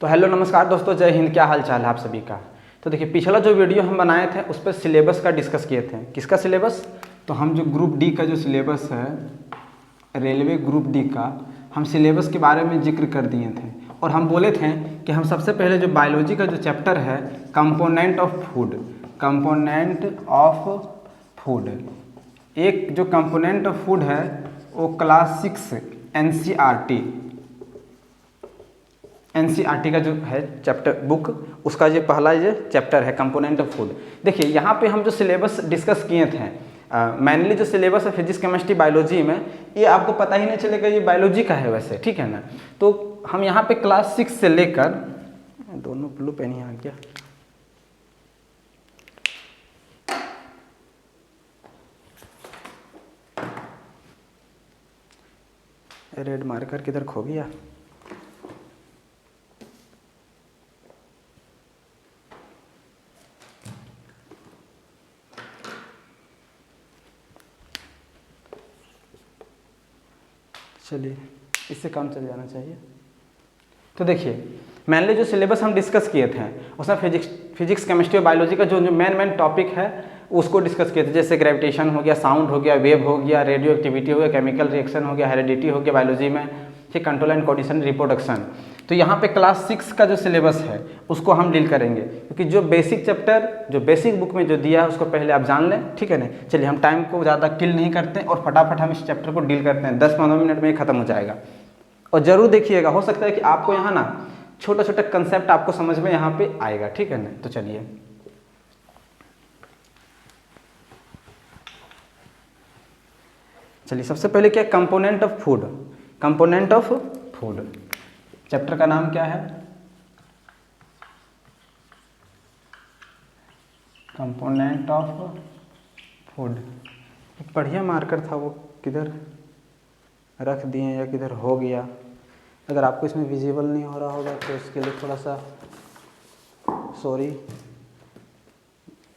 तो हेलो नमस्कार दोस्तों, जय हिंद। क्या हाल चाल है आप सभी का। तो देखिए, पिछला जो वीडियो हम बनाए थे उस पर सिलेबस का डिस्कस किए थे। किसका सिलेबस? तो हम जो ग्रुप डी का जो सिलेबस है, रेलवे ग्रुप डी का, हम सिलेबस के बारे में जिक्र कर दिए थे। और हम बोले थे कि हम सबसे पहले जो बायोलॉजी का जो चैप्टर है, component of food, component of food, एक जो कंपोनेंट ऑफ फूड है वो क्लास 6 एनसीईआरटी का जो है चैप्टर बुक, उसका ये पहला ये चैप्टर है कंपोनेंट ऑफ फूड। देखिए, यहाँ पे हम जो सिलेबस डिस्कस किए थे, मेनली जो सिलेबस है फिजिक्स केमिस्ट्री बायोलॉजी में, ये आपको पता ही नहीं चलेगा ये बायोलॉजी का है वैसे, ठीक है ना। तो हम यहाँ पे क्लास 6 से लेकर, दोनों ब्लू पेन ही आ गया, रेड मार्कर किधर खो गया। चलिए, इससे काम चल जाना चाहिए। तो देखिए, मेनली जो सिलेबस हम डिस्कस किए थे उसमें फिजिक्स केमिस्ट्री और बायोलॉजी का जो मेन टॉपिक है उसको डिस्कस किए थे। जैसे ग्रेविटेशन हो गया, साउंड हो गया, वेव हो गया, रेडियो एक्टिविटी हो गया, केमिकल रिएक्शन हो गया, हेरिडिटी हो गया बायोलॉजी में, ठीक, कंट्रोल एंड कोऑर्डिनेशन, रिप्रोडक्शन। तो यहाँ पे क्लास 6 का जो सिलेबस है उसको हम डील करेंगे, क्योंकि जो बेसिक चैप्टर जो बेसिक बुक में जो दिया है उसको पहले आप जान लें, ठीक है ना। चलिए, हम टाइम को ज़्यादा किल नहीं करते और फटाफट हम इस चैप्टर को डील करते हैं। 10-15 मिनट में ये खत्म हो जाएगा। और ज़रूर देखिएगा, हो सकता है कि आपको यहाँ ना छोटा छोटा कंसेप्ट आपको समझ में यहाँ पे आएगा, ठीक है ना। तो चलिए सबसे पहले क्या, component of food. Component of food chapter का नाम क्या है? Component of food. एक बढ़िया मार्कर था, वो किधर रख दिए या किधर हो गया। अगर आपको इसमें विजिबल नहीं हो रहा होगा तो इसके लिए थोड़ा सा सॉरी।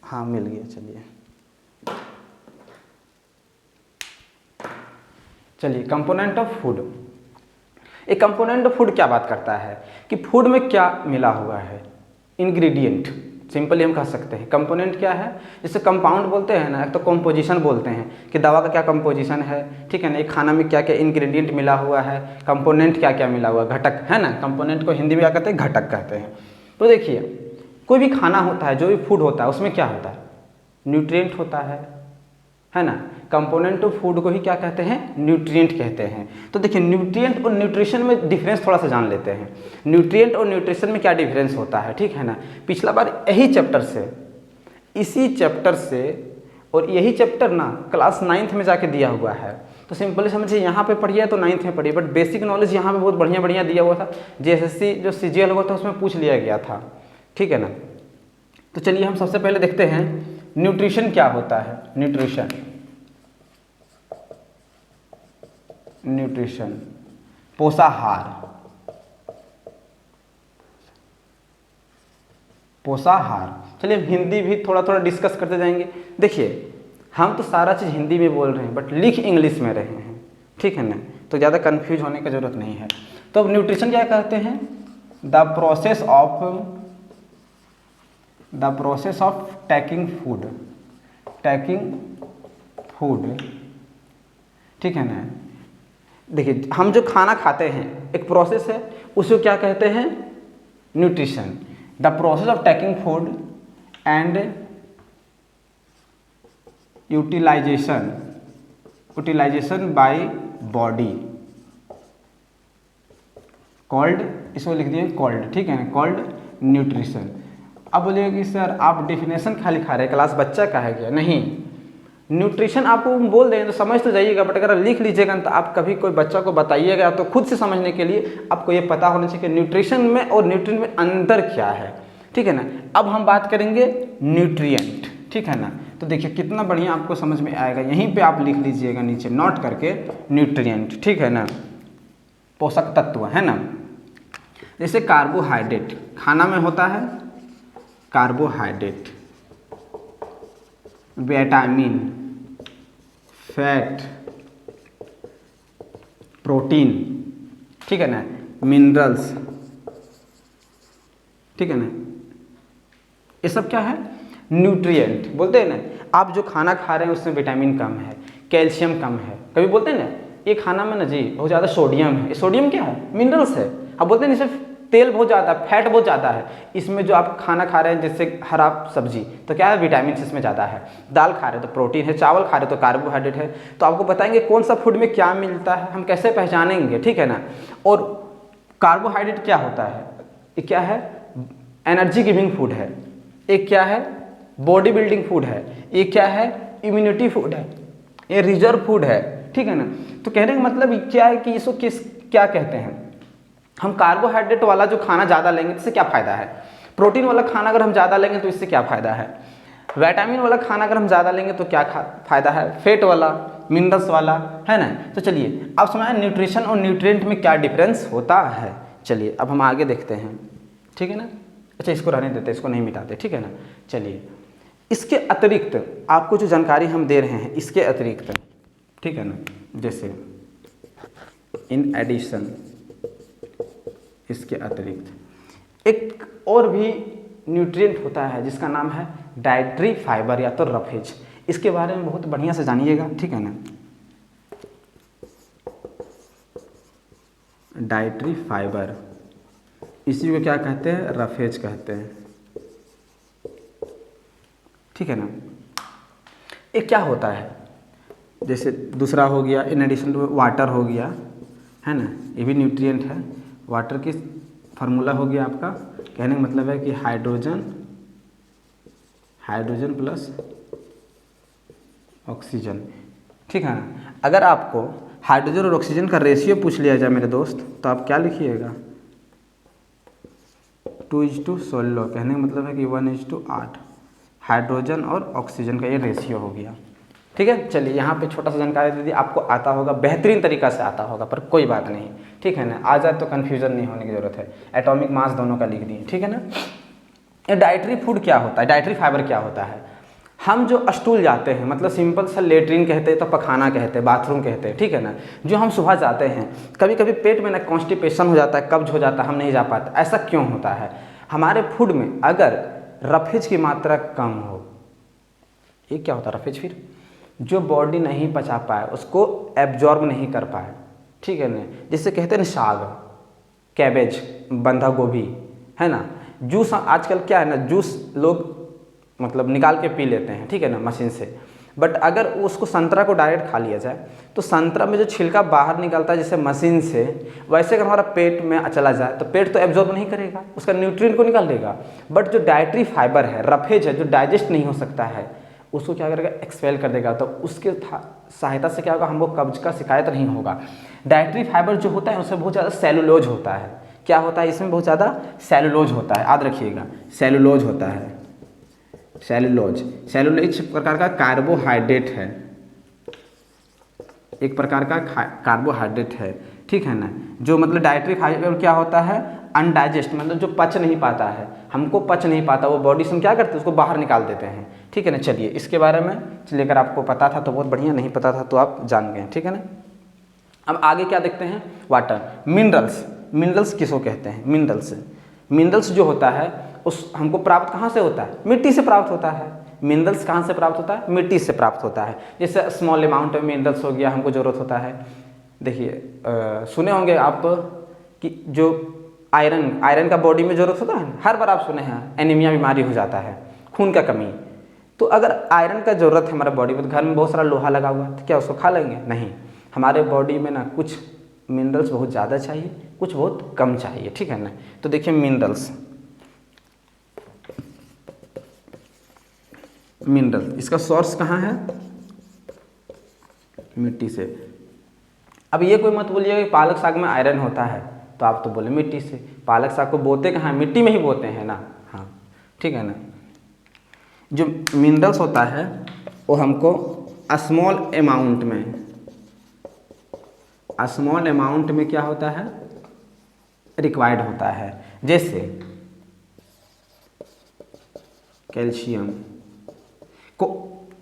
हाँ, मिल गया। चलिए, कंपोनेंट ऑफ फूड। एक कंपोनेंट ऑफ फूड क्या बात करता है कि फूड में क्या मिला हुआ है, इंग्रेडिएंट। सिंपली हम कह सकते हैं कंपोनेंट क्या है, जिसे कंपाउंड बोलते हैं ना, एक तो कंपोजिशन बोलते हैं कि दवा का क्या कंपोजिशन है, ठीक है ना। एक खाना में क्या क्या इंग्रेडिएंट मिला हुआ है, कंपोनेंट क्या क्या मिला हुआ है, घटक है ना। कंपोनेंट को हिंदी में क्या कहते हैं? घटक कहते हैं। तो देखिए, कोई भी खाना होता है, जो भी फूड होता है, उसमें क्या होता है? न्यूट्रिएंट होता है ना। कंपोनेंट ऑफ फूड को ही क्या कहते हैं? न्यूट्रिएंट कहते हैं। तो देखिए, न्यूट्रिएंट और न्यूट्रिशन में डिफरेंस थोड़ा सा जान लेते हैं। न्यूट्रिएंट और न्यूट्रिशन में क्या डिफरेंस होता है, ठीक है ना। पिछला बार यही चैप्टर से, इसी चैप्टर से, और यही चैप्टर ना क्लास 9th में जाके दिया हुआ है। तो सिंपली समझिए, यहाँ पे पढ़िए तो 9th में पढ़िए, बट बेसिक नॉलेज यहाँ पे बहुत बढ़िया बढ़िया दिया हुआ था। JSSC जो CGL हुआ था उसमें पूछ लिया गया था, ठीक है ना। तो चलिए, हम सबसे पहले देखते हैं न्यूट्रिशन क्या होता है। न्यूट्रिशन पोषाहार। चलिए, हिंदी भी थोड़ा थोड़ा डिस्कस करते जाएंगे। देखिए, हम तो सारा चीज़ हिंदी में बोल रहे हैं बट लिख इंग्लिश में रहे हैं, ठीक है ना। तो ज़्यादा कंफ्यूज होने की ज़रूरत नहीं है। तो अब न्यूट्रिशन क्या कहते हैं? The process of taking food, ठीक है ना। देखिए, हम जो खाना खाते हैं एक प्रोसेस है, उसको क्या कहते हैं? Nutrition. The process of taking food and utilisation by body called, इसको लिख दिए कॉल्ड, ठीक है ना, कॉल्ड न्यूट्रिशन। अब बोलिए कि सर आप डेफिनेशन खाली खा रहे हैं, क्लास बच्चा का है क्या? नहीं, न्यूट्रिशन आपको बोल दें तो समझ तो जाइएगा, बट अगर लिख लीजिएगा तो आप कभी कोई बच्चा को बताइएगा तो खुद से समझने के लिए आपको ये पता होना चाहिए कि न्यूट्रिशन में और न्यूट्रिएंट में अंतर क्या है, ठीक है ना। अब हम बात करेंगे न्यूट्रिएंट, ठीक है ना। तो देखिए, कितना बढ़िया आपको समझ में आएगा। यहीं पे आप लिख लीजिएगा नीचे नोट करके, न्यूट्रिएंट, ठीक है ना, पोषक तत्व, है ना। जैसे कार्बोहाइड्रेट खाना में होता है, कार्बोहाइड्रेट, विटामिन, फैट, प्रोटीन, ठीक है ना, मिनरल्स, ठीक है ना। ये सब क्या है, न्यूट्रिएंट बोलते हैं ना। आप जो खाना खा रहे हैं उसमें विटामिन कम है, कैल्शियम कम है, कभी बोलते हैं ना ये खाना में ना जी बहुत ज़्यादा सोडियम है, ये सोडियम क्या है, मिनरल्स है। अब बोलते हैं इसमें तेल बहुत ज़्यादा है, फैट बहुत ज़्यादा है। इसमें जो आप खाना खा रहे हैं जैसे हरा सब्जी तो क्या है, विटामिन इसमें ज़्यादा है। दाल खा रहे हैं तो प्रोटीन है, चावल खा रहे हैं तो कार्बोहाइड्रेट है। तो आपको बताएंगे कौन सा फूड में क्या मिलता है, हम कैसे पहचानेंगे, ठीक है ना। और कार्बोहाइड्रेट क्या होता है, ये क्या है, एनर्जी गिविंग फूड है। एक क्या है, बॉडी बिल्डिंग फूड है। ये क्या है, इम्यूनिटी फूड है। ये रिजर्व फूड है, ठीक है ना। तो कहने का मतलब क्या है कि इसको क्या कहते हैं, हम कार्बोहाइड्रेट वाला जो खाना ज़्यादा लेंगे तो इससे क्या फ़ायदा है, प्रोटीन वाला खाना अगर हम ज़्यादा लेंगे तो इससे क्या फ़ायदा है, विटामिन वाला खाना अगर हम ज़्यादा लेंगे तो क्या फ़ायदा है, फैट वाला, मिनरल्स वाला, है ना। तो चलिए अब समझ न्यूट्रिशन और न्यूट्रिएंट में क्या डिफरेंस होता है। चलिए अब हम आगे देखते हैं, ठीक है ना। अच्छा इसको रहने देते, इसको नहीं मिटाते, ठीक है ना। चलिए इसके अतिरिक्त आपको जो जानकारी हम दे रहे हैं इसके अतिरिक्त, ठीक है ना, जैसे इन एडिशन, इसके अतिरिक्त एक और भी न्यूट्रिएंट होता है जिसका नाम है डाइटरी फाइबर या तो रफेज। इसके बारे में बहुत बढ़िया से जानिएगा, ठीक है ना। डाइटरी फाइबर, इसी को क्या कहते हैं, रफेज कहते हैं, ठीक है ना। ये क्या होता है, जैसे दूसरा हो गया इन एडिशन टू वाटर हो गया, है ना, ये भी न्यूट्रिएंट है। वाटर की फार्मूला हो गया आपका, कहने का मतलब है कि हाइड्रोजन प्लस ऑक्सीजन, ठीक है ना। अगर आपको हाइड्रोजन और ऑक्सीजन का रेशियो पूछ लिया जाए मेरे दोस्त तो आप क्या लिखिएगा, 2:16। कहने का मतलब है कि 1:8 हाइड्रोजन और ऑक्सीजन का ये रेशियो हो गया, ठीक है। चलिए यहाँ पे छोटा सा जानकारी दे दी, आपको आता होगा, बेहतरीन तरीका से आता होगा, पर कोई बात नहीं, ठीक है ना। आ जाए तो कन्फ्यूजन नहीं होने की ज़रूरत है। एटॉमिक मास दोनों का लिख दिए, ठीक है ना। ये डाइटरी फूड क्या होता है, डाइटरी फाइबर क्या होता है, हम जो स्टूल जाते हैं, मतलब सिंपल सा लेटरिन कहते हैं तो पखाना कहते हैं, बाथरूम कहते हैं, ठीक है ना। जो हम सुबह जाते हैं, कभी कभी पेट में ना कॉन्स्टिपेशन हो जाता है, कब्ज हो जाता है, हम नहीं जा पाते, ऐसा क्यों होता है, हमारे फूड में अगर रफेज की मात्रा कम हो। ये क्या होता है रफेज, फिर जो बॉडी नहीं पचा पाए उसको एब्जॉर्ब नहीं कर पाए, ठीक है ना। जिससे कहते हैं ना साग, कैबेज, बंधा गोभी, है ना। जूस आजकल क्या है ना, जूस लोग मतलब निकाल के पी लेते हैं, ठीक है ना, मशीन से। बट अगर उसको संतरा को डायरेक्ट खा लिया जाए तो संतरा में जो छिलका बाहर निकलता है जैसे मशीन से, वैसे अगर हमारा पेट में चला जाए तो पेट तो एब्जॉर्ब नहीं करेगा, उसका न्यूट्रिएंट को निकाल देगा। बट जो डाइटरी फाइबर है, रफेज है, जो डाइजेस्ट नहीं हो सकता है, उसको क्या करेगा, एक्सपेल कर देगा। तो उसके सहायता से क्या होगा, हमको कब्ज का शिकायत नहीं होगा। डाइटरी फाइबर जो होता है उसमें बहुत ज़्यादा सेलुलोज होता है। क्या होता है, इसमें बहुत ज़्यादा सेलुलोज होता है, याद रखिएगा, सेलुलोज होता है। सेलुलोज एक प्रकार का कार्बोहाइड्रेट है, एक प्रकार का कार्बोहाइड्रेट है, ठीक है ना। जो मतलब डाइटरी फाइबर क्या होता है, अनडाइजेस्ट, मतलब जो पच नहीं पाता है, हमको पच नहीं पाता, वो बॉडी से हम क्या करते हैं, उसको बाहर निकाल देते हैं, ठीक है ना। चलिए इसके बारे में चलिए, अगर आपको पता था तो बहुत बढ़िया, नहीं पता था तो आप जान गए, ठीक है ना। अब आगे क्या देखते हैं, वाटर, मिनरल्स किसको कहते हैं, मिनरल्स जो होता है उस हमको प्राप्त कहाँ से होता है, मिट्टी से प्राप्त होता है। मिनरल्स कहाँ से प्राप्त होता है, मिट्टी से प्राप्त होता है। जैसे स्मॉल अमाउंट में मिनरल्स हो गया, हमको ज़रूरत होता है। देखिए सुने होंगे आप कि जो आयरन का बॉडी में ज़रूरत होता है, हर बार आप सुने हैं एनीमिया बीमारी हो जाता है, खून का कमी। तो अगर आयरन का ज़रूरत है हमारे बॉडी में, तो घर में बहुत सारा लोहा लगा हुआ है, तो क्या उसको खा लेंगे, नहीं। हमारे बॉडी में ना कुछ मिनरल्स बहुत ज़्यादा चाहिए, कुछ बहुत कम चाहिए, ठीक है ना। तो देखिए मिनरल्स, इसका सोर्स कहाँ है, मिट्टी से। अब ये कोई मत बोलिए कि पालक साग में आयरन होता है, तो आप तो बोले मिट्टी से। पालक साग को बोते कहाँ, मिट्टी में ही बोते हैं ना, हाँ, ठीक है ना। जो मिनरल्स होता है वो हमको स्मॉल अमाउंट में क्या होता है, रिक्वायर्ड होता है। जैसे कैल्शियम को,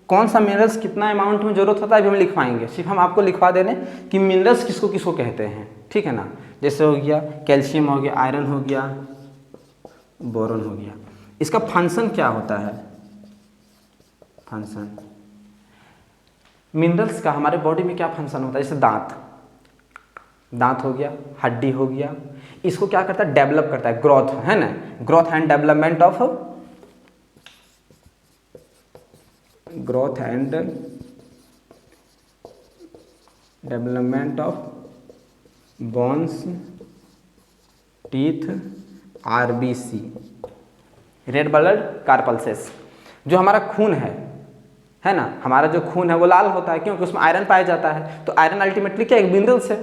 कौन सा मिनरल्स कितना अमाउंट में जरूरत होता है अभी हम लिखवाएंगे, सिर्फ हम आपको लिखवा देने कि मिनरल्स किसको किसको कहते हैं, ठीक है ना। जैसे हो गया कैल्शियम, हो गया आयरन, हो गया बोरोन हो गया। इसका फंक्शन क्या होता है? फंक्शन मिनरल्स का हमारे बॉडी में क्या फंक्शन होता है? जैसे दांत हो गया, हड्डी हो गया, इसको क्या करता है? डेवलप करता है, ग्रोथ, है ना, growth and development of bones, teeth, RBC, red blood corpuscles. जो हमारा खून है ना, हमारा जो खून है वो लाल होता है क्योंकि उसमें आयरन पाया जाता है। तो आयरन अल्टीमेटली क्या, एक मिनरल्स है।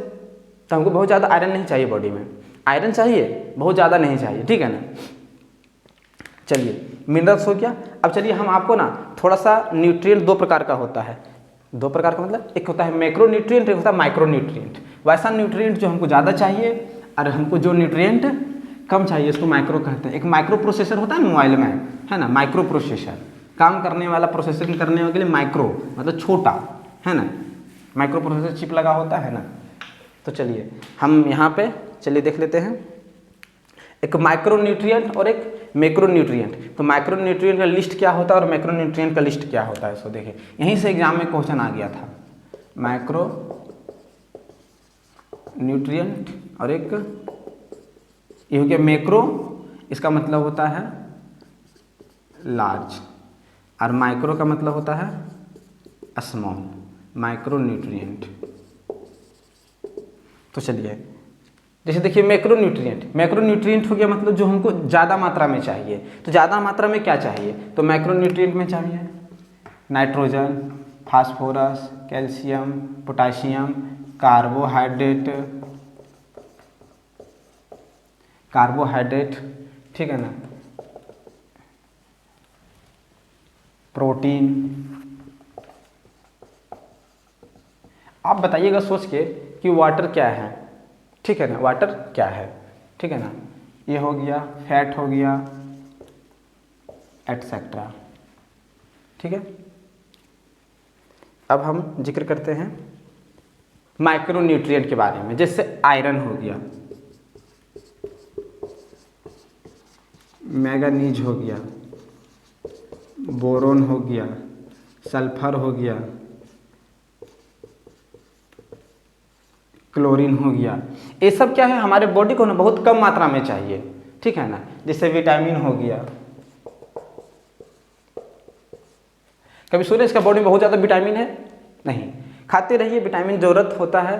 तो हमको बहुत ज़्यादा आयरन नहीं चाहिए बॉडी में, आयरन चाहिए, बहुत ज़्यादा नहीं चाहिए, ठीक है ना। चलिए, मिनरल्स हो गया। अब चलिए हम आपको ना थोड़ा सा न्यूट्रिएंट दो प्रकार का होता है। दो प्रकार का मतलब, एक होता है मैक्रो न्यूट्रिएंट, एक होता है माइक्रो न्यूट्रिएंट। वैसा न्यूट्रिएंट जो हमको ज़्यादा चाहिए और हमको जो न्यूट्रिएंट कम चाहिए उसको माइक्रो कहते हैं। एक माइक्रो प्रोसेसर होता है मोबाइल में, है ना, माइक्रो प्रोसेसर, काम करने वाला, प्रोसेसिंग करने के लिए माइक्रो मतलब छोटा, है ना, माइक्रो प्रोसेसर चिप लगा होता है ना। तो चलिए हम यहाँ पे चलिए देख लेते हैं एक माइक्रो न्यूट्रिएंट और एक मैक्रो न्यूट्रिएंट। तो माइक्रो न्यूट्रिएंट का लिस्ट क्या होता है और मैक्रो न्यूट्रिएंट का लिस्ट क्या होता है, सो देखिए यहीं से एग्जाम में क्वेश्चन आ गया था। माइक्रो न्यूट्रिएंट और एक ये हो गया मैक्रो, इसका मतलब होता है लार्ज, और माइक्रो का मतलब होता है स्मॉल, माइक्रो न्यूट्रिएंट। तो चलिए जैसे देखिए मैक्रो न्यूट्रिएंट हो गया मतलब जो हमको ज़्यादा मात्रा में चाहिए। तो ज़्यादा मात्रा में क्या चाहिए? तो मैक्रो न्यूट्रिएंट में चाहिए nitrogen, phosphorus, calcium, potassium, carbohydrate, ठीक है ना, प्रोटीन। आप बताइएगा सोच के कि वाटर क्या है, ठीक है ना, वाटर क्या है, ठीक है ना। ये हो गया, फैट हो गया, एटसेट्रा, ठीक है। अब हम जिक्र करते हैं माइक्रो न्यूट्रिएंट के बारे में। जैसे आयरन हो गया, मैंगनीज हो गया, बोरोन हो गया, सल्फर हो गया, क्लोरीन हो गया। ये सब क्या है, हमारे बॉडी को ना बहुत कम मात्रा में चाहिए, ठीक है ना। जैसे विटामिन हो गया, कभी सुने इसका बॉडी में बहुत ज़्यादा विटामिन है? नहीं, खाते रहिए, विटामिन ज़रूरत होता है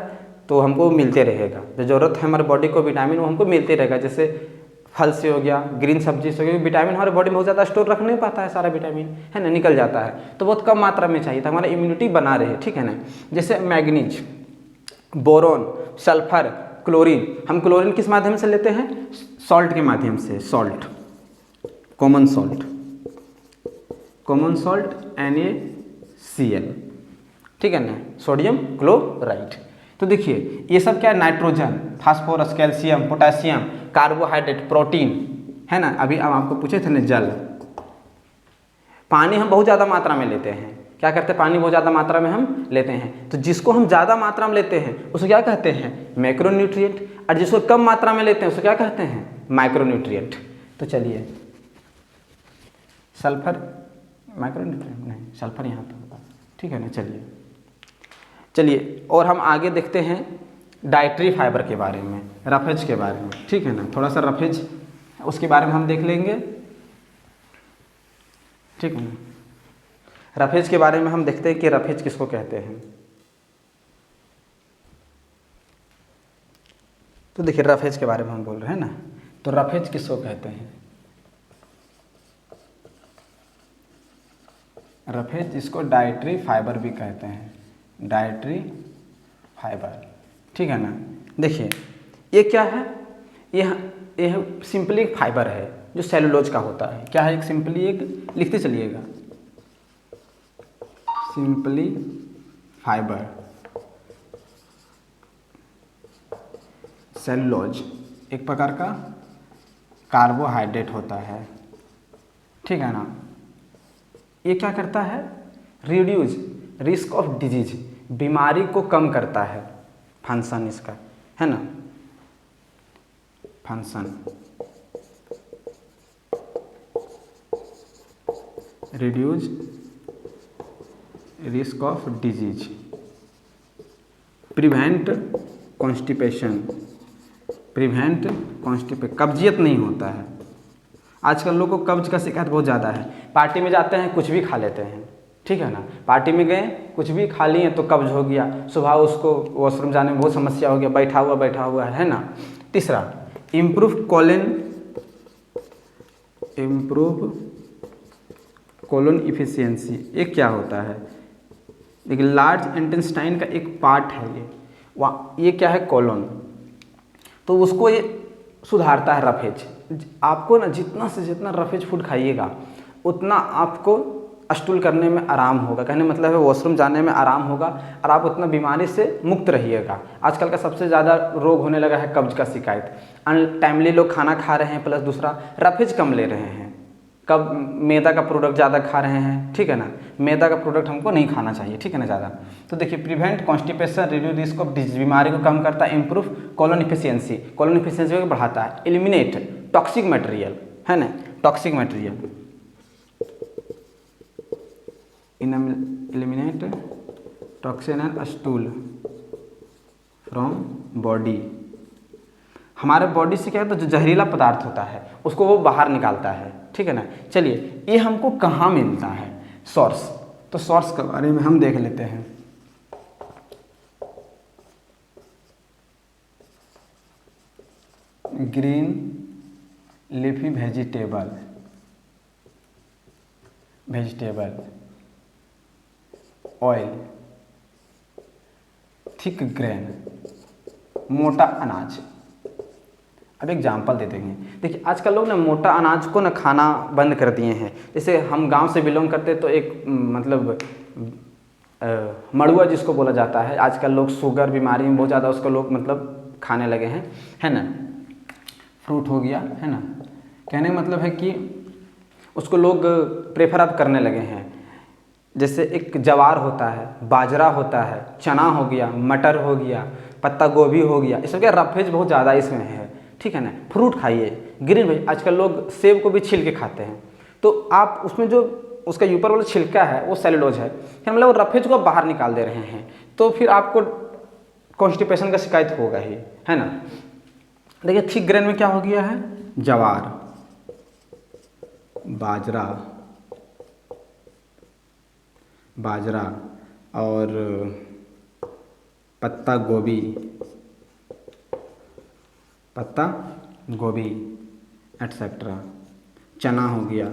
तो हमको मिलते रहेगा। जो ज़रूरत है हमारे बॉडी को विटामिन वो हमको मिलते रहेगा। जैसे फल से हो गया, ग्रीन सब्जी से हो गया, विटामिन हमारे बॉडी में बहुत ज़्यादा स्टोर रख नहीं पाता है, सारा विटामिन, है ना, निकल जाता है। तो बहुत कम मात्रा में चाहिए तो हमारा इम्यूनिटी बना रहे, ठीक है ना। जैसे मैग्नीज, बोरोन, सल्फर, क्लोरीन। हम क्लोरीन किस माध्यम से लेते हैं? सॉल्ट के माध्यम से, सॉल्ट, कॉमन सॉल्ट NaCl, ठीक है ना, सोडियम क्लोराइड। तो देखिए ये सब क्या है, nitrogen, phosphorus, calcium, potassium, carbohydrate, protein, है ना। अभी हम आपको पूछे थे ना जल, पानी हम बहुत ज़्यादा मात्रा में लेते हैं। क्या करते हैं? पानी बहुत ज़्यादा मात्रा में हम लेते हैं। तो जिसको हम ज़्यादा मात्रा में लेते हैं उसको क्या कहते हैं? Macro nutrient. और जिसको कम मात्रा में लेते हैं उसको क्या कहते हैं? Micro nutrient. तो चलिए सल्फर माइक्रो न्यूट्रिएंट नहीं, सल्फर यहाँ पे होगा, ठीक है ना। चलिए और हम आगे देखते हैं डाइटरी फाइबर के बारे में, रफेज के बारे में, ठीक है ना। थोड़ा सा रफेज उसके बारे में हम देख लेंगे, ठीक है ना। रफेज के बारे में हम देखते हैं कि रफेज किसको कहते हैं। तो देखिए रफेज के बारे में हम बोल रहे हैं ना, तो रफेज किसको कहते हैं? रफेज, इसको डाइटरी फाइबर भी कहते हैं, डाइटरी फाइबर, ठीक है ना। देखिए ये क्या है? यह सिंपली एक फाइबर है जो सेलुलोज का होता है। क्या है? एक सिंपली, एक लिखते चलिएगा, सिंपली फाइबर, सेलुलोज एक प्रकार का कार्बोहाइड्रेट होता है, ठीक है ना। ये क्या करता है? रिड्यूस रिस्क ऑफ डिजीज, बीमारी को कम करता है, फंक्शन इसका, है ना, function. Reduce risk of disease, prevent constipation, कब्जियत नहीं होता है। आजकल लोगों को कब्ज का शिकायत बहुत ज़्यादा है। पार्टी में जाते हैं कुछ भी खा लेते हैं, ठीक है ना, पार्टी में गए कुछ भी खा लिए तो कब्ज हो गया, सुबह उसको वॉशरूम जाने में बहुत समस्या हो गया, बैठा हुआ है ना। तीसरा, इम्प्रूव कोलन इफिशियंसी। ये क्या होता है? एक लार्ज इंटेस्टाइन का एक पार्ट है ये क्या है? कोलन। तो उसको ये सुधारता है रफेज। आपको ना जितना से जितना रफेज फूड खाइएगा उतना आपको स्टूल करने में आराम होगा, कहने मतलब है वॉशरूम जाने में आराम होगा और आप उतना बीमारी से मुक्त रहिएगा। आजकल का सबसे ज़्यादा रोग होने लगा है कब्ज का शिकायत। अनटाइमली लोग खाना खा रहे हैं, प्लस दूसरा रफेज कम ले रहे हैं। कब मैदा का प्रोडक्ट ज़्यादा खा रहे हैं, ठीक है ना, मैदा का प्रोडक्ट हमको नहीं खाना चाहिए, ठीक है ना ज़्यादा। तो देखिए, prevent constipation, reduce risk of disease, बीमारी को कम करता है, इंप्रूव कोलन इफिशियंसी को बढ़ाता है, एलिमिनेट टॉक्सिक मटेरियल, है ना, toxic material, eliminate toxin and stool from body. हमारे बॉडी से क्या होता है, जो जहरीला पदार्थ होता है उसको वो बाहर निकालता है, ठीक है ना। चलिए, ये हमको कहाँ मिलता है? सोर्स। तो सोर्स के बारे में हम देख लेते हैं। Green leafy vegetable, oil, thick grain, मोटा अनाज। अब एग्जाम्पल दे देंगे। देखिए, आजकल लोग ना मोटा अनाज को ना खाना बंद कर दिए हैं। जैसे हम गांव से बिलोंग करते तो एक मतलब मड़ुआ जिसको बोला जाता है, आजकल लोग शुगर बीमारी में बहुत ज़्यादा उसको लोग मतलब खाने लगे हैं, है ना। फ्रूट हो गया, है ना, कहने का मतलब है कि उसको लोग प्रेफर अब करने लगे हैं। जैसे एक जवार होता है, बाजरा होता है, चना हो गया, मटर हो गया, पत्ता गोभी हो गया, इस सबके रफेज बहुत ज़्यादा इसमें है, ठीक है ना। फ्रूट खाइए, ग्रीन वेज। आजकल लोग सेब को भी छील के खाते हैं, तो आप उसमें जो उसका ऊपर वाला छिलका है वो सेलुलोज है, मतलब वो रफेज को बाहर निकाल दे रहे हैं, तो फिर आपको कॉन्स्टिपेशन का शिकायत होगा ही, है ना। देखिए, थिक ग्रेन में क्या हो गया है? जवार, बाजरा और पत्ता गोभी एटसेट्रा। चना हो गया,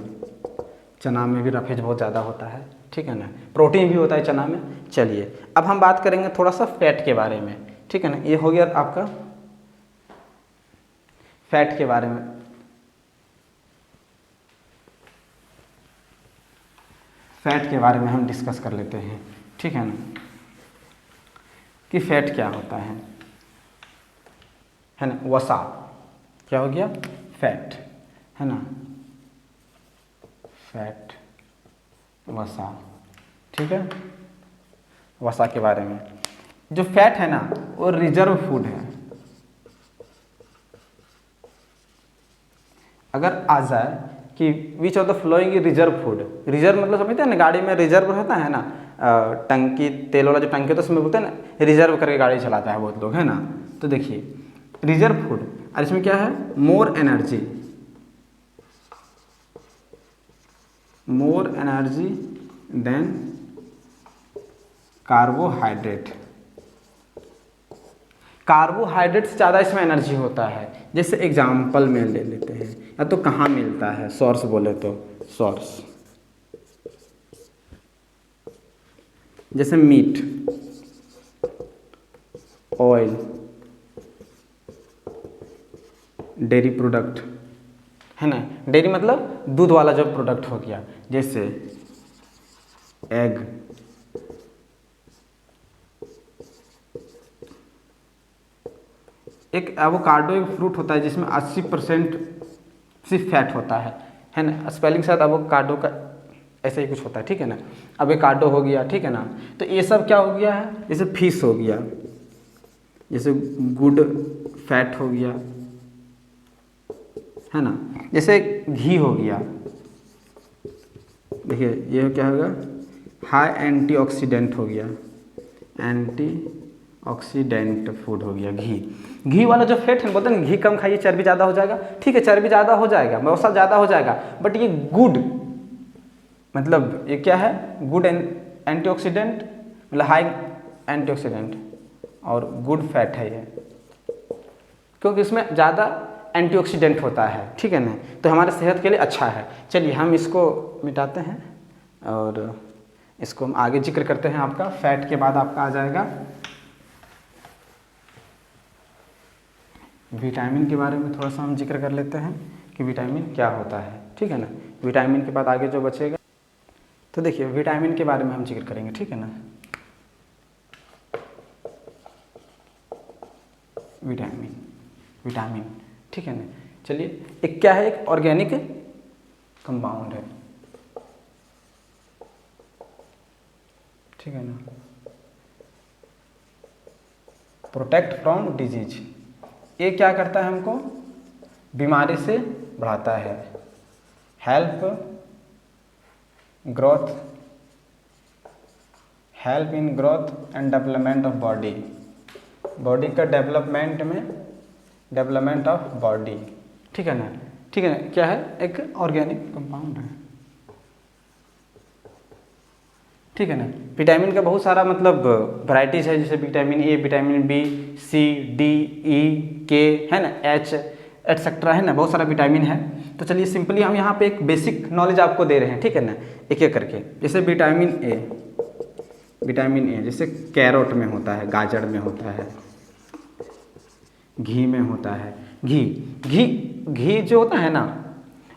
चना में भी रफेज बहुत ज़्यादा होता है, ठीक है ना, प्रोटीन भी होता है चना में। चलिए, अब हम बात करेंगे थोड़ा सा फैट के बारे में, ठीक है ना। ये हो गया आपका फैट के बारे में। फैट के बारे में हम डिस्कस कर लेते हैं, ठीक है ना, कि फैट क्या होता है ना। वसा क्या हो गया? फैट, है ना, फैट, वसा, ठीक है। वसा के बारे में, जो फैट है ना वो रिजर्व फूड है। अगर आ जाए कि which of the flowing reserve food, reserve मतलब समझते हैं ना, गाड़ी में रिजर्व रहता है ना, टंकी, तेल वाला जो टंकी होता है उसमें बोलते हैं ना रिजर्व करके गाड़ी चलाता है बहुत लोग, है ना। तो देखिए, रिजर्व फूड, और इसमें क्या है? More energy than carbohydrate. Carbohydrate से ज़्यादा इसमें एनर्जी होता है। जैसे एग्जाम्पल में ले लेते हैं, या तो कहाँ मिलता है, सोर्स बोले तो सोर्स, जैसे मीट, ऑयल, डेयरी प्रोडक्ट, है ना। डेयरी मतलब दूध वाला जो प्रोडक्ट हो गया, जैसे एग, एक एवोकाडो एक फ्रूट होता है जिसमें 80% सिर्फ फैट होता है ना। स्पेलिंग शायद एवोकाडो का ऐसा ही कुछ होता है, ठीक है ना। एवोकाडो हो गया, ठीक है ना। तो ये सब क्या हो गया है? जैसे फिश हो गया, जैसे गुड फैट हो गया, है ना। जैसे घी हो गया, देखिए ये क्या होगा, हाई एंटीऑक्सीडेंट हो गया, एंटीऑक्सीडेंट फूड हो गया घी। घी वाला जो फैट है, बोलते हैं घी कम खाइए चर्बी ज़्यादा हो जाएगा, ठीक है चर्बी ज़्यादा हो जाएगा, मौसा ज़्यादा हो जाएगा, बट ये गुड, मतलब ये क्या है, गुड एंटीऑक्सीडेंट, मतलब हाई एंटीऑक्सीडेंट और गुड फैट है ये, क्योंकि इसमें ज़्यादा एंटीऑक्सीडेंट होता है, ठीक है ना, तो हमारे सेहत के लिए अच्छा है। चलिए हम इसको मिटाते हैं और इसको हम आगे जिक्र करते हैं। आपका फैट के बाद आपका आ जाएगा विटामिन के बारे में, थोड़ा सा हम जिक्र कर लेते हैं कि विटामिन क्या होता है, ठीक है ना। विटामिन के बाद आगे जो बचेगा, तो देखिए विटामिन के बारे में हम जिक्र करेंगे, ठीक है ना। विटामिन ठीक है ना। चलिए एक क्या है, एक ऑर्गेनिक कंपाउंड है, ठीक है ना। प्रोटेक्ट फ्रॉम डिजीज, ये क्या करता है, हमको बीमारी से बढ़ाता है। Help in growth and development of body, body का डेवलपमेंट ऑफ बॉडी, ठीक है ना, ठीक है ना। क्या है, एक ऑर्गेनिक कंपाउंड है, ठीक है ना। विटामिन का बहुत सारा मतलब वैराइटीज़ है, जैसे vitamin A, vitamin B, C, D, E, K, है ना, एच एटसेट्रा, है ना, बहुत सारा विटामिन है। तो चलिए सिंपली हम यहाँ पे एक बेसिक नॉलेज आपको दे रहे हैं, ठीक है ना, एक एक करके। जैसे विटामिन ए जैसे कैरोट में होता है, गाजर में होता है, घी में होता है। घी जो होता है ना,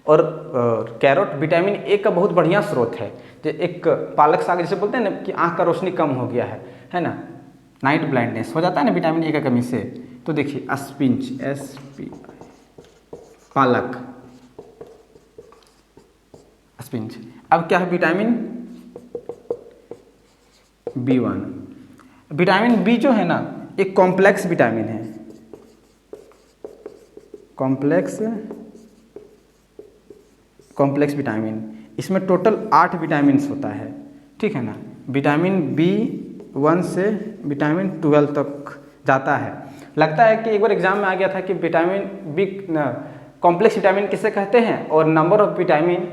और कैरोट विटामिन ए का बहुत बढ़िया स्रोत है। जो एक पालक साग जैसे बोलते हैं ना कि आँख का रोशनी कम हो गया है ना, नाइट ब्लाइंडनेस हो जाता है ना विटामिन ए का कमी से। तो देखिए पालक, स्पिंच। अब क्या है, विटामिन B1, विटामिन बी जो है ना एक कॉम्प्लेक्स विटामिन है, कॉम्प्लेक्स विटामिन। इसमें टोटल 8 विटामिन होता है, ठीक है ना। विटामिन B1 से विटामिन 12 तक जाता है। लगता है कि एक बार एग्जाम में आ गया था कि विटामिन बी कॉम्प्लेक्स विटामिन किसे कहते हैं, और number of vitamin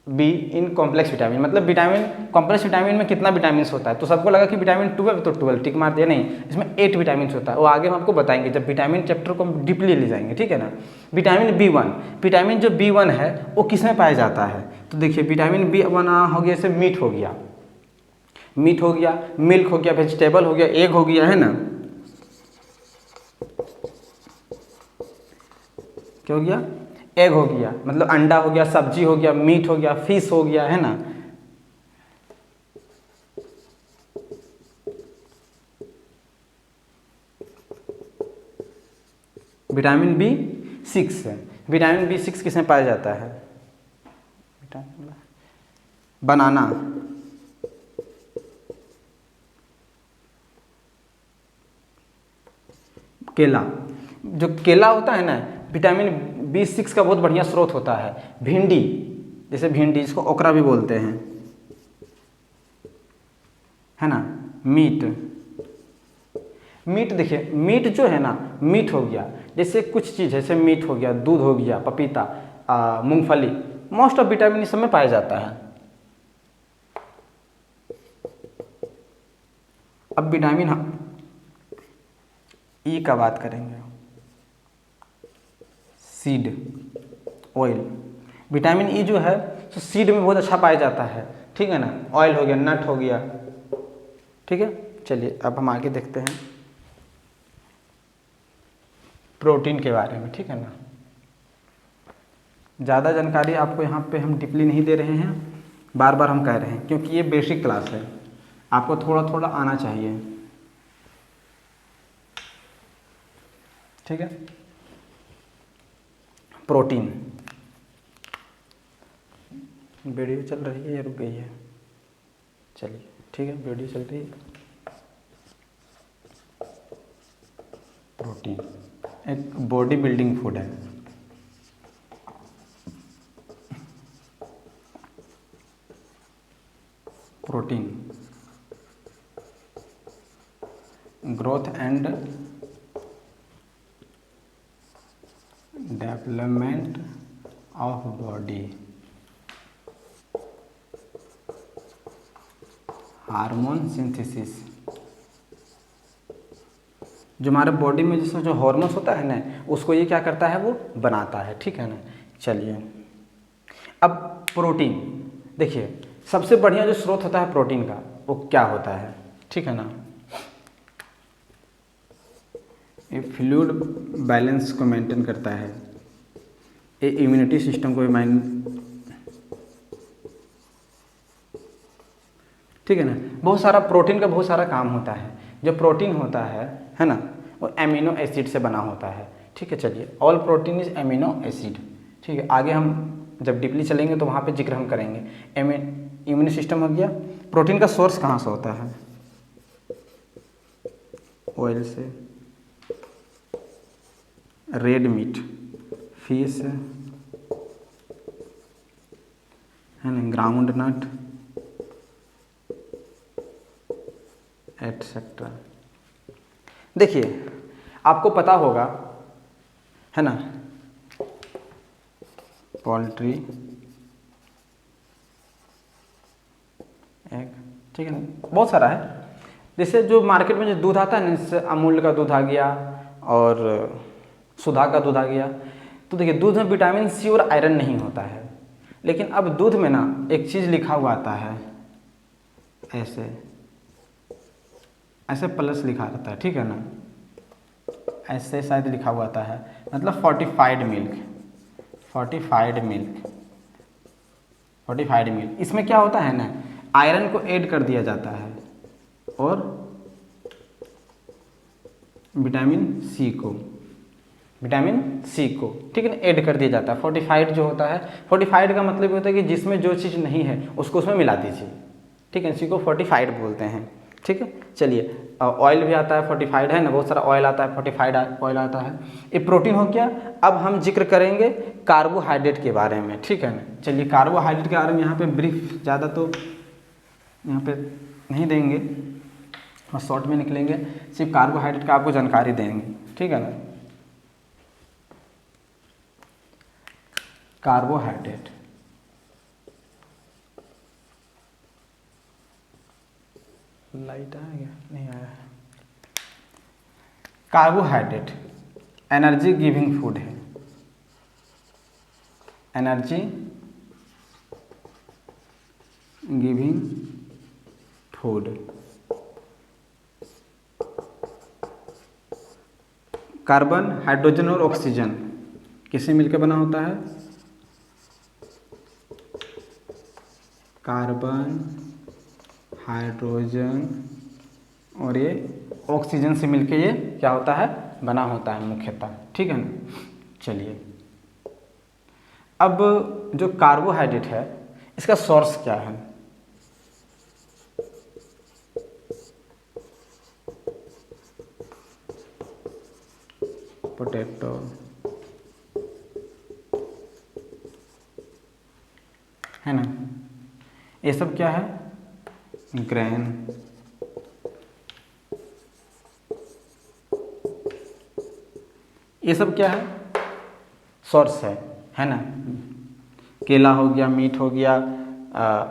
be in complex vitamin, मतलब विटामिन कॉम्प्लेक्स विटामिन में कितना विटामिन होता है। तो सबको लगा कि विटामिन 12, तो 12 टिक मार दिया, नहीं, इसमें 8 विटामिन होता है। वो आगे हम आपको बताएंगे जब विटामिन चैप्टर को हम डीपली ले जाएंगे, ठीक है ना। विटामिन B1, विटामिन जो B1 है वो किस में पाया जाता है, तो देखिए विटामिन B1 हो गया, जैसे मीट हो गया, मिल्क हो गया, वेजिटेबल हो गया, एग हो गया, है ना, क्या हो गया, एग हो गया, मतलब अंडा हो गया, सब्जी हो गया, मीट हो गया, फिश हो गया, है ना। विटामिन B6 है, विटामिन B6 किसमें पाया जाता है, बनाना, केला। जो केला होता है ना, विटामिन B6 का बहुत बढ़िया स्रोत होता है। भिंडी, जैसे भिंडी इसको ओकरा भी बोलते हैं, है ना। मीट देखिए, मीट जो है ना, मीट हो गया, जैसे कुछ चीज़ जैसे मीट हो गया, दूध हो गया, पपीता, मूंगफली, मोस्ट ऑफ विटामिन इस समय पाया जाता है। अब विटामिन ई का बात करेंगे, सीड ऑयल। विटामिन ई जो है तो सीड में बहुत अच्छा पाया जाता है, ठीक है ना। ऑयल हो गया, नट हो गया, ठीक है। चलिए अब हम आगे देखते हैं प्रोटीन के बारे में, ठीक है ना। ज़्यादा जानकारी आपको यहाँ पे हम डीपली नहीं दे रहे हैं, बार बार हम कह रहे हैं क्योंकि ये बेसिक क्लास है, आपको थोड़ा थोड़ा आना चाहिए, ठीक है। प्रोटीन, वीडियो चल रही है या रुक गई है, चलिए ठीक है, वीडियो चल रही है। प्रोटीन एक बॉडी बिल्डिंग फूड है, protein, growth and development of body, hormone synthesis, जो हमारे बॉडी में जिसमें जो हार्मोन्स होता है ना, उसको ये क्या करता है, वो बनाता है, ठीक है ना। चलिए अब प्रोटीन देखिए, सबसे बढ़िया जो स्रोत होता है प्रोटीन का वो क्या होता है, ठीक है ना। ये फ्लूइड बैलेंस को मेंटेन करता है, ये इम्यूनिटी सिस्टम को ठीक है ना। बहुत सारा प्रोटीन का बहुत सारा काम होता है। जो प्रोटीन होता है ना, वो एमिनो एसिड से बना होता है, ठीक है। चलिए all protein is amino acid, ठीक है। आगे हम जब डीपली चलेंगे तो वहाँ पे जिक्र हम करेंगे। इम्यून सिस्टम हो गया। प्रोटीन का सोर्स कहाँ से होता है, ऑयल से, रेड मीट, फिश है ना, ग्राउंड नट एटसेट्रा। देखिए आपको पता होगा है ना, पोल्ट्री एग, ठीक है ना, बहुत सारा है। जैसे जो मार्केट में जो दूध आता है ना, जैसे अमूल का दूध आ गया और सुधा का दूध आ गया, तो देखिए दूध में विटामिन सी और आयरन नहीं होता है। लेकिन अब दूध में ना एक चीज़ लिखा हुआ आता है, ऐसे ऐसे प्लस लिखा रहता है, ठीक है ना, ऐसे शायद लिखा हुआ आता है, मतलब fortified milk, fortified milk, fortified milk. इसमें क्या होता है ना, आयरन को ऐड कर दिया जाता है और विटामिन सी को, विटामिन सी को, ठीक है ना, ऐड कर दिया जाता है। फोर्टिफाइड जो होता है, फोर्टिफाइड का मतलब ये होता है कि जिसमें जो चीज़ नहीं है उसको उसमें मिला दीजिए, ठीक है, इसी को फोर्टिफाइड बोलते हैं, ठीक है। चलिए ऑयल भी आता है फोर्टिफाइड, है ना, बहुत सारा ऑयल आता है, फोर्टिफाइड ऑयल आता है। ये प्रोटीन हो गया। अब हम जिक्र करेंगे कार्बोहाइड्रेट के बारे में, ठीक है ना। चलिए कार्बोहाइड्रेट के बारे में यहाँ पे ब्रीफ, ज़्यादा तो यहाँ पे नहीं देंगे और शॉर्ट में निकलेंगे, सिर्फ कार्बोहाइड्रेट का आपको जानकारी देंगे, ठीक है ना। कार्बोहाइड्रेट, लाइट आ गया, नहीं आया। कार्बोहाइड्रेट एनर्जी गिविंग फूड है, energy giving food. Carbon, hydrogen और ऑक्सीजन किससे मिलकर बना होता है, कार्बन, हाइड्रोजन और ये ऑक्सीजन से मिलके ये क्या होता है, बना होता है मुख्यतः, ठीक है ना। चलिए अब जो कार्बोहाइड्रेट है इसका सोर्स क्या है, पोटैटो, है ना, ये सब क्या है, ग्रेन, ये सब क्या है, सोर्स है ना। केला हो गया, मीट हो गया,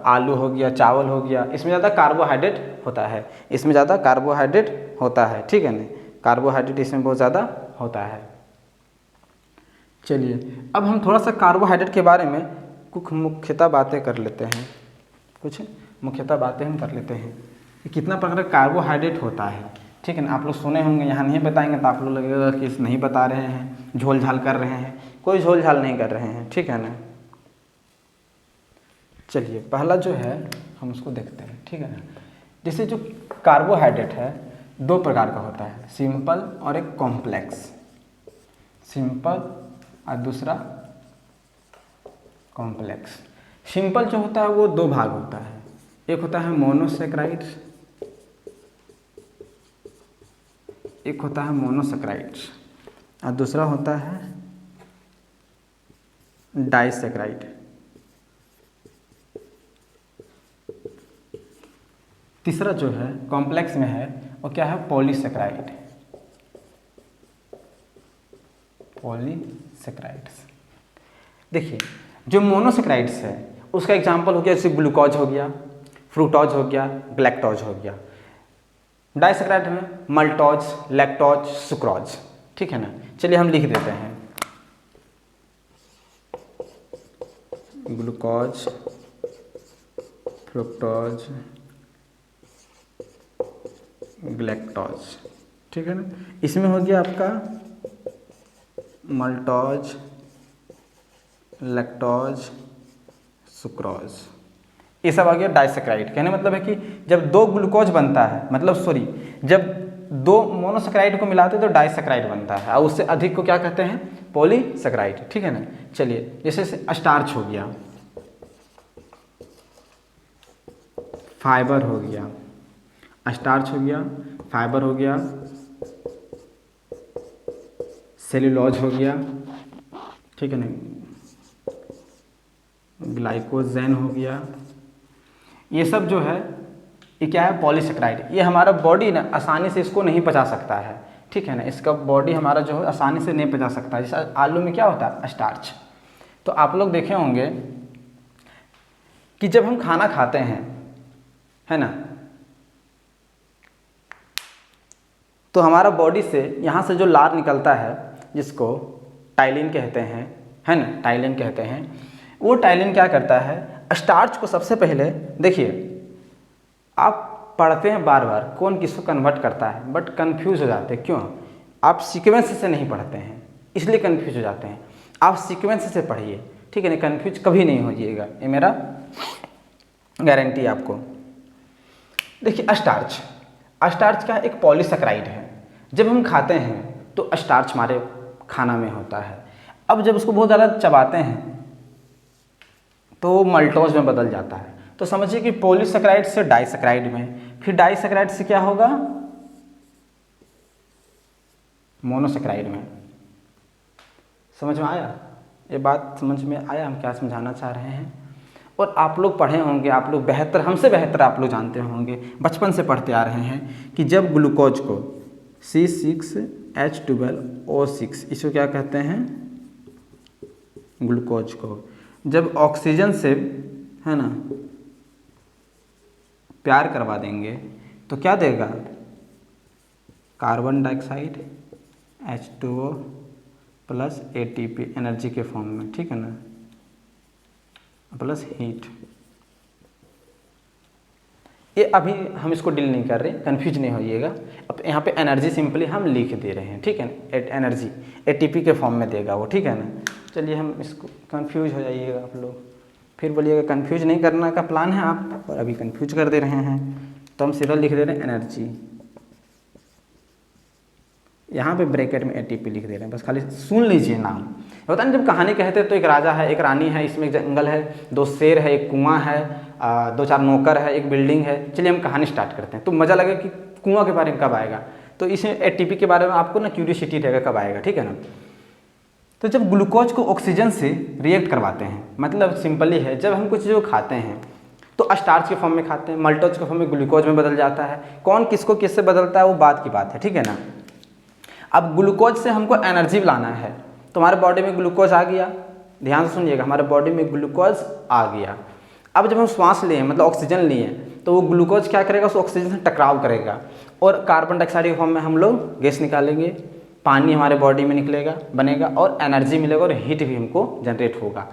आलू हो गया, चावल हो गया, इसमें ज़्यादा कार्बोहाइड्रेट होता है, इसमें ज़्यादा कार्बोहाइड्रेट होता है, ठीक है ना, कार्बोहाइड्रेट इसमें बहुत ज़्यादा होता है। चलिए अब हम थोड़ा सा कार्बोहाइड्रेट के बारे में कुछ मुख्यतः बातें कर लेते हैं, कुछ मुख्यतः बातें हम कर लेते हैं कि कितना प्रकार का कार्बोहाइड्रेट होता है, ठीक है ना। आप लोग सुने होंगे, यहाँ नहीं बताएंगे तो आप लोग लगेगा कि नहीं बता रहे हैं, झोल झाल कर रहे हैं। कोई झोल झाल नहीं कर रहे हैं, ठीक है ना। चलिए पहला जो है हम उसको देखते हैं, ठीक है ना। जैसे जो कार्बोहाइड्रेट है दो प्रकार का होता है, सिंपल और एक कॉम्प्लेक्स। सिंपल और दूसरा कॉम्प्लेक्स। सिंपल जो होता है वो दो भाग होता है, एक होता है मोनोसेक्राइड्स, एक होता है मोनोसेक्राइड्स और दूसरा होता है डाइसेक्राइड। तीसरा जो है कॉम्प्लेक्स में है वो क्या है, पॉलीसेक्राइड। पॉलीसेक्राइड्स। देखिए जो मोनोसेक्राइड्स है उसका एग्जांपल हो गया जैसे ग्लूकोज हो गया, फ्रूटोज हो गया, ग्लैक्टोज हो गया। डाइसेक्राइड में मल्टोज, लैक्टोज, सुक्रोज। ठीक है ना, चलिए हम लिख देते हैं ग्लूकोज, फ्रुक्टोज, ग्लैक्टोज। ठीक है ना, इसमें हो गया आपका मल्टोज, लैक्टोज, सुक्रोज, ये सब आ गया डाइसेक्राइड। कहने मतलब है कि जब दो ग्लूकोज बनता है, मतलब सॉरी जब दो मोनोसेक्राइड को मिलाते हैं तो डाइसेक्राइड बनता है, और उससे अधिक को क्या कहते हैं, पॉलीसेक्राइड। ठीक है ना, चलिए जैसे स्टार्च हो गया, फाइबर हो गया, स्टार्च हो गया, फाइबर हो गया, सेल्यूलोज हो गया, ठीक है ना, ग्लाइकोजेन हो गया, ये सब जो है ये क्या है, पॉलीसेक्राइड। ये हमारा बॉडी ना आसानी से इसको नहीं पचा सकता है। ठीक है ना, इसका बॉडी हमारा जो है आसानी से नहीं पचा सकता है। जैसे आलू में क्या होता है, स्टार्च। तो आप लोग देखे होंगे कि जब हम खाना खाते हैं, है ना, तो हमारा बॉडी से यहाँ से जो लार निकलता है जिसको टाइलिन कहते हैं, है ना, टाइलिन कहते हैं, वो टाइलिन क्या करता है, स्टार्च को सबसे पहले, देखिए आप पढ़ते हैं बार बार कौन किसको कन्वर्ट करता है, बट कंफ्यूज हो जाते हैं। क्यों, आप सीक्वेंस से नहीं पढ़ते हैं इसलिए कंफ्यूज हो जाते हैं। आप सीक्वेंस से पढ़िए, ठीक है ना, कंफ्यूज कभी नहीं हो जाइएगा, ये मेरा गारंटी है आपको। देखिए स्टार्च, स्टार्च का एक पॉलीसेक्राइड है। जब हम खाते हैं तो स्टार्च हमारे खाना में होता है। अब जब उसको बहुत ज़्यादा चबाते हैं तो वो मल्टोज में बदल जाता है। तो समझिए कि पॉलीसेक्राइड से डाइसेक्राइड में, फिर डाइसेक्राइड से क्या होगा, मोनोसेक्राइड में। समझ में आया, ये बात समझ में आया हम क्या समझाना चाह रहे हैं। और आप लोग पढ़े होंगे, आप लोग बेहतर, हमसे बेहतर आप लोग जानते होंगे, बचपन से पढ़ते आ रहे हैं कि जब ग्लूकोज को C6H12O6, इसको क्या कहते हैं, ग्लूकोज को जब ऑक्सीजन से, है ना, प्यार करवा देंगे तो क्या देगा, carbon dioxide, H2O plus ATP energy के फॉर्म में, ठीक है ना, प्लस हीट। ये अभी हम इसको डील नहीं कर रहे, कंफ्यूज नहीं होइएगा। अब यहाँ पे एनर्जी सिंपली हम लिख दे रहे हैं, ठीक है ना, एनर्जी ATP के फॉर्म में देगा वो, ठीक है ना। चलिए हम इसको, कंफ्यूज हो जाइएगा आप लोग, फिर बोलिएगा कंफ्यूज नहीं करना का प्लान है आप, और अभी कंफ्यूज कर दे रहे हैं। तो हम सीधा लिख दे रहे हैं एनर्जी, यहाँ पे ब्रैकेट में ATP लिख दे रहे हैं, बस खाली सुन लीजिए नाम। होता है ना जब कहानी कहते हैं तो एक राजा है, एक रानी है, इसमें एक जंगल है, दो शेर है, एक कुआं है, दो चार नौकर है, एक बिल्डिंग है। चलिए हम कहानी स्टार्ट करते हैं, तो मज़ा लगेगा कि कुआं के बारे में कब आएगा, तो इसमें ATP के बारे में आपको ना क्यूरियोसिटी रहेगा कब आएगा, ठीक है ना। तो जब ग्लूकोज को ऑक्सीजन से रिएक्ट करवाते हैं, मतलब सिंपली है, जब हम कुछ चीज़ खाते हैं तो स्टार्च के फॉर्म में खाते हैं, मल्टोज के फॉर्म में ग्लूकोज में बदल जाता है। कौन किसको किससे बदलता है वो बात की बात है, ठीक है ना। अब ग्लूकोज से हमको एनर्जी लाना है, तो हमारे बॉडी में ग्लूकोज आ गया, ध्यान से सुनिएगा, हमारे बॉडी में ग्लूकोज आ गया। अब जब हम श्वास लिए, मतलब ऑक्सीजन लिए, तो वो ग्लूकोज क्या करेगा, उस ऑक्सीजन से टकराव करेगा और कार्बन डाइऑक्साइड के फॉर्म में हम लोग गैस निकालेंगे, पानी हमारे बॉडी में निकलेगा, बनेगा, और एनर्जी मिलेगा और हीट भी हमको जनरेट होगा,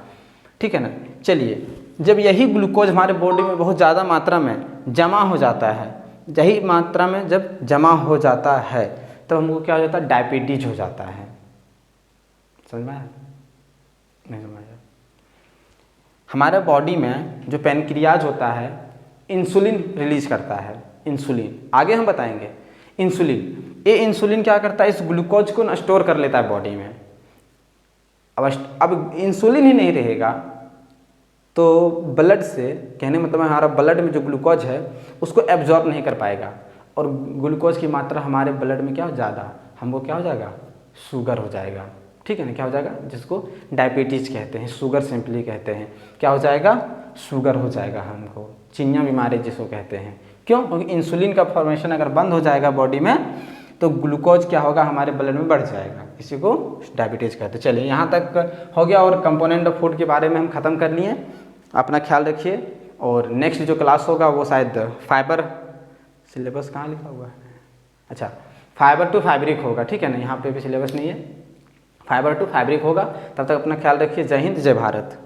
ठीक है ना। चलिए जब यही ग्लूकोज हमारे बॉडी में बहुत ज़्यादा मात्रा में जमा हो जाता है, यही मात्रा में जब जमा हो जाता है तब हमको क्या हो जाता है, डायबिटीज हो जाता है। समझ में आया, नहीं समझ आया। हमारे बॉडी में जो पैनक्रियाज होता है इंसुलिन रिलीज करता है, इंसुलिन आगे हम बताएंगे। इंसुलिन, ये इंसुलिन क्या करता है, इस ग्लूकोज को स्टोर कर लेता है बॉडी में। अब इंसुलिन ही नहीं रहेगा तो ब्लड से, कहने मतलब हमारा ब्लड में जो ग्लूकोज है उसको एब्जॉर्ब नहीं कर पाएगा, और ग्लूकोज की मात्रा हमारे ब्लड में क्या हो ज़्यादा, हमको क्या हो जाएगा, शुगर हो जाएगा, ठीक है ना। क्या हो जाएगा, जिसको डायबिटीज़ कहते हैं, शुगर सिंपली कहते हैं, क्या हो जाएगा, शुगर हो जाएगा, हमको चिनिया बीमारी जिसको कहते हैं। क्यों? क्योंकि इंसुलिन का फॉर्मेशन अगर बंद हो जाएगा बॉडी में तो ग्लूकोज क्या होगा, हमारे ब्लड में बढ़ जाएगा, इसी को डायबिटीज़ कहते हैं। चलिए यहाँ तक हो गया, और कंपोनेंट ऑफ फूड के बारे में हम ख़त्म कर लिए। अपना ख्याल रखिए, और नेक्स्ट जो क्लास होगा वो शायद फाइबर, सिलेबस कहाँ लिखा हुआ है, अच्छा फाइबर टू फैब्रिक होगा, ठीक है ना, यहाँ पे भी सिलेबस नहीं है, फाइबर टू फैब्रिक होगा। तब तक अपना ख्याल रखिए। जय हिंद, जय भारत।